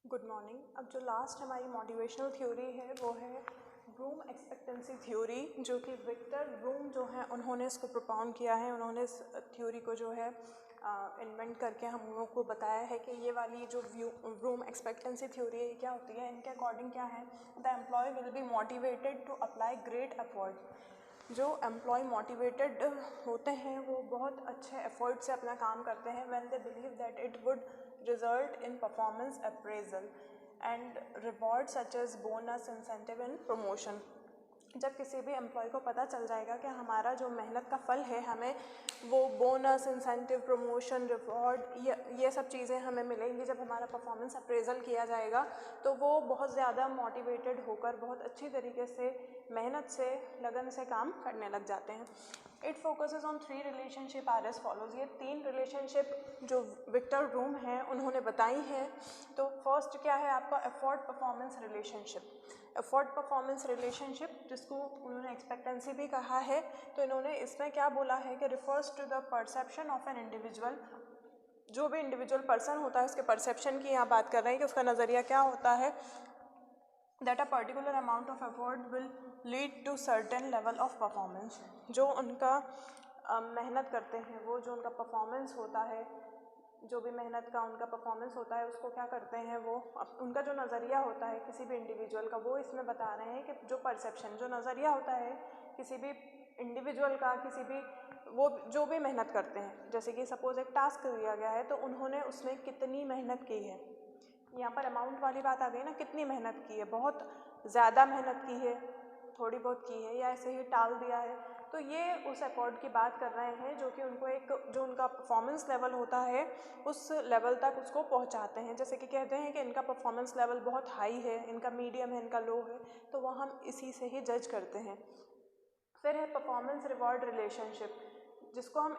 Good morning. अब जो last हमारी मोटिवेशनल थ्योरी है वो है रूम एक्सपेक्टेंसी थ्योरी, जो कि विक्टर रूम जो है उन्होंने इसको प्रोपाउंड किया है। उन्होंने इस थ्योरी को जो है इन्वेंट करके हम लोगों को बताया है कि ये वाली जो रूम एक्सपेक्टेंसी थ्योरी है क्या होती है। इनके अकॉर्डिंग क्या है, the employ will be motivated to apply great effort. जो एम्प्लॉय मोटिवेटेड होते हैं वो बहुत अच्छे एफर्ट से अपना काम करते हैं when they believe that it would result in performance appraisal and reward such as bonus, incentive and promotion। जब किसी भी एम्प्लॉय को पता चल जाएगा कि हमारा जो मेहनत का फल है हमें वो बोनस, इंसेंटिव, प्रमोशन, रिवॉर्ड, ये सब चीज़ें हमें मिलेंगी जब हमारा परफॉर्मेंस अप्रेजल किया जाएगा, तो वो बहुत ज़्यादा मोटिवेटेड होकर बहुत अच्छी तरीके से मेहनत से, लगन से काम करने लग जाते हैं। It focuses on 3 relationship R S follows. ये 3 रिलेशनशिप जो विक्टर रूम हैं उन्होंने बताई हैं। तो फर्स्ट क्या है आपका effort performance relationship. Effort performance relationship, जिसको उन्होंने एक्सपेक्टेंसी भी कहा है, तो इन्होंने इसमें क्या बोला है कि refers to the perception of an individual. जो भी इंडिविजुअल पर्सन होता है उसके परसेप्शन की यहाँ बात कर रहे हैं कि उसका नज़रिया क्या होता है। That a particular amount of effort will lead to certain level of performance. जो उनका मेहनत करते हैं, वो जो उनका परफॉर्मेंस होता है, जो भी मेहनत का उनका परफॉर्मेंस होता है उसको क्या करते हैं, वो उनका जो नज़रिया होता है किसी भी इंडिविजुअल का, वो इसमें बता रहे हैं कि जो परसेप्शन, जो नज़रिया होता है किसी भी इंडिविजुअल का, किसी भी वो जो भी मेहनत करते हैं, जैसे कि सपोज़ एक टास्क दिया गया है तो उन्होंने उसमें कितनी मेहनत की है। यहाँ पर अमाउंट वाली बात आ गई ना, कितनी मेहनत की है, बहुत ज़्यादा मेहनत की है, थोड़ी बहुत की है, या ऐसे ही टाल दिया है। तो ये उस अकॉर्ड की बात कर रहे हैं जो कि उनको एक जो उनका परफॉर्मेंस लेवल होता है उस लेवल तक उसको पहुंचाते हैं। जैसे कि कहते हैं कि इनका परफॉर्मेंस लेवल बहुत हाई है, इनका मीडियम है, इनका लो है, तो वह हम इसी से ही जज करते हैं। फिर है परफॉर्मेंस रिवॉर्ड रिलेशनशिप, जिसको हम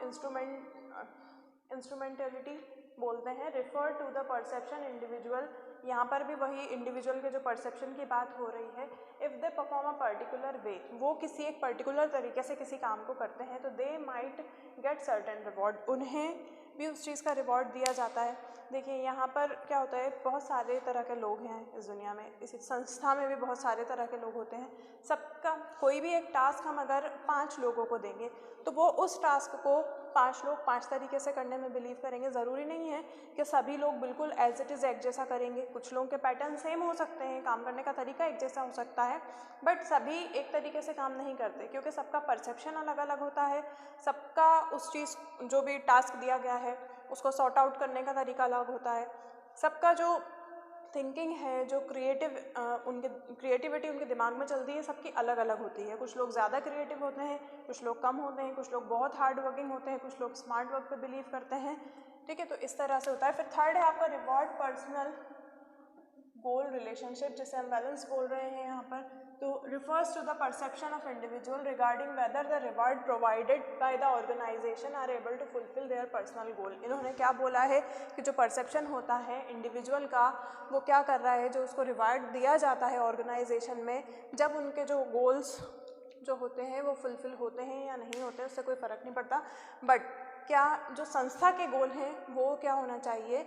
इंस्ट्रूमेंटलिटी बोलते हैं। Refer to the perception individual, यहाँ पर भी वही इंडिविजुअल के जो परसेप्शन की बात हो रही है। If they perform a particular way, वो किसी एक पर्टिकुलर तरीके से किसी काम को करते हैं तो they might get certain reward, उन्हें भी उस चीज़ का रिवॉर्ड दिया जाता है। देखिए यहाँ पर क्या होता है, बहुत सारे तरह के लोग हैं इस दुनिया में, इस संस्था में भी बहुत सारे तरह के लोग होते हैं। सबका कोई भी एक टास्क हम अगर 5 लोगों को देंगे तो वो उस टास्क को 5 लोग 5 तरीके से करने में बिलीव करेंगे। ज़रूरी नहीं है कि सभी लोग बिल्कुल एज इट इज़ एक जैसा करेंगे। कुछ लोगों के पैटर्न सेम हो सकते हैं, काम करने का तरीका एक जैसा हो सकता है, बट सभी एक तरीके से काम नहीं करते क्योंकि सबका परसेप्शन अलग अलग होता है। सबका उस चीज़, जो भी टास्क दिया गया है उसको सॉर्ट आउट करने का तरीका अलग होता है। सबका जो थिंकिंग है, जो उनके क्रिएटिविटी उनके दिमाग में चलती है, सबकी अलग अलग होती है। कुछ लोग ज़्यादा क्रिएटिव होते हैं, कुछ लोग कम होते हैं, कुछ लोग बहुत हार्ड वर्किंग होते हैं, कुछ लोग स्मार्ट वर्क पे बिलीव करते हैं। ठीक है, तो इस तरह से होता है। फिर थर्ड है आपका रिवॉर्ड पर्सनल गोल रिलेशनशिप, जिसे हम बैलेंस बोल रहे हैं यहाँ पर। तो refers to the perception of individual regarding whether the reward provided by the organization are able to fulfil their personal goal. इन्होंने क्या बोला है कि जो परसेप्शन होता है इंडिविजुअल का, वो क्या कर रहा है, जो उसको रिवॉर्ड दिया जाता है ऑर्गेनाइजेशन में, जब उनके जो गोल्स जो होते हैं वो फुलफिल होते हैं या नहीं होते उससे कोई फ़र्क नहीं पड़ता, बट क्या जो संस्था के गोल हैं वो क्या होना चाहिए,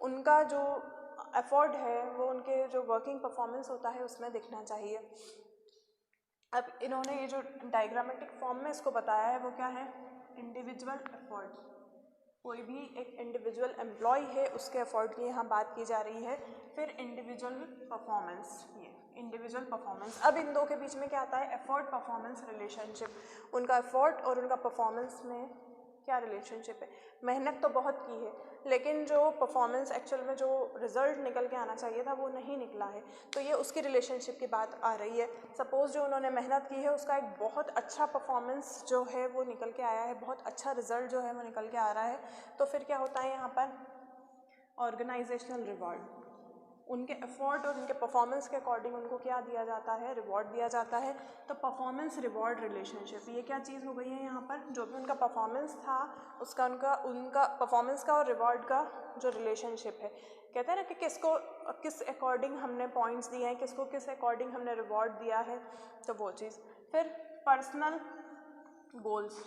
उनका जो एफर्ट है वो उनके जो वर्किंग परफॉर्मेंस होता है उसमें दिखना चाहिए। अब इन्होंने ये जो डायग्रामेटिक फॉर्म में इसको बताया है वो क्या है, इंडिविजुअल एफर्ट। कोई भी एक इंडिविजुअल एम्प्लॉय है उसके एफर्ट की यहाँ बात की जा रही है। फिर इंडिविजुअल परफॉर्मेंस, ये इंडिविजुअल परफॉर्मेंस। अब इन दो के बीच में क्या आता है, एफर्ट परफॉर्मेंस रिलेशनशिप। उनका एफर्ट और उनका परफॉर्मेंस में क्या रिलेशनशिप है। मेहनत तो बहुत की है लेकिन जो परफॉर्मेंस एक्चुअल में जो रिजल्ट निकल के आना चाहिए था वो नहीं निकला है, तो ये उसकी रिलेशनशिप की बात आ रही है। सपोज़ जो उन्होंने मेहनत की है उसका एक बहुत अच्छा परफॉर्मेंस जो है वो निकल के आया है, बहुत अच्छा रिजल्ट जो है वो निकल के आ रहा है, तो फिर क्या होता है यहाँ पर ऑर्गेनाइजेशनल रिवॉर्ड। उनके एफर्ट और उनके परफॉर्मेंस के अकॉर्डिंग उनको क्या दिया जाता है, रिवॉर्ड दिया जाता है। तो परफॉर्मेंस रिवॉर्ड रिलेशनशिप, ये क्या चीज़ हो गई है यहाँ पर, जो भी उनका परफॉर्मेंस था उसका उनका परफॉर्मेंस का और रिवॉर्ड का जो रिलेशनशिप है। कहते हैं ना कि किसको किस अकॉर्डिंग हमने पॉइंट्स दिए हैं, किसको किस अकॉर्डिंग हमने रिवॉर्ड दिया है, तो वो चीज़। फिर पर्सनल गोल्स,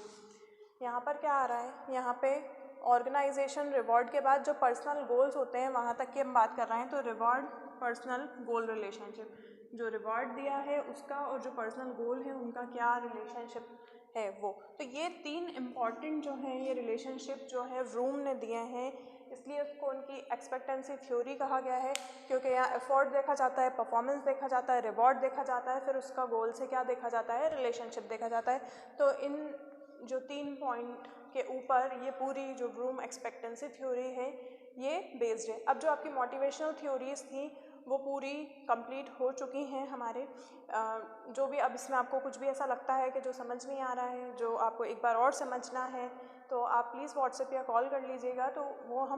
यहाँ पर क्या आ रहा है, यहाँ पे ऑर्गेनाइजेशन रिवॉर्ड के बाद जो पर्सनल गोल्स होते हैं वहाँ तक की हम बात कर रहे हैं। तो रिवॉर्ड पर्सनल गोल रिलेशनशिप, जो रिवॉर्ड दिया है उसका और जो पर्सनल गोल है उनका क्या रिलेशनशिप है वो। तो ये 3 इम्पॉर्टेंट जो हैं ये रिलेशनशिप जो है व्रूम ने दिए हैं, इसलिए उसको उनकी एक्सपेक्टेंसी थ्योरी कहा गया है, क्योंकि यहाँ एफर्ट देखा जाता है, परफॉर्मेंस देखा जाता है, रिवॉर्ड देखा जाता है, फिर उसका गोल से क्या देखा जाता है, रिलेशनशिप देखा जाता है। तो इन जो 3 पॉइंट के ऊपर ये पूरी जो व्रूम एक्सपेक्टेंसी थ्योरी है ये बेस्ड है। अब जो आपकी मोटिवेशनल थ्योरीज थी वो पूरी कंप्लीट हो चुकी हैं हमारे। जो भी अब इसमें आपको कुछ भी ऐसा लगता है कि जो समझ नहीं आ रहा है, जो आपको एक बार और समझना है, तो आप प्लीज़ व्हाट्सएप या कॉल कर लीजिएगा, तो वो हम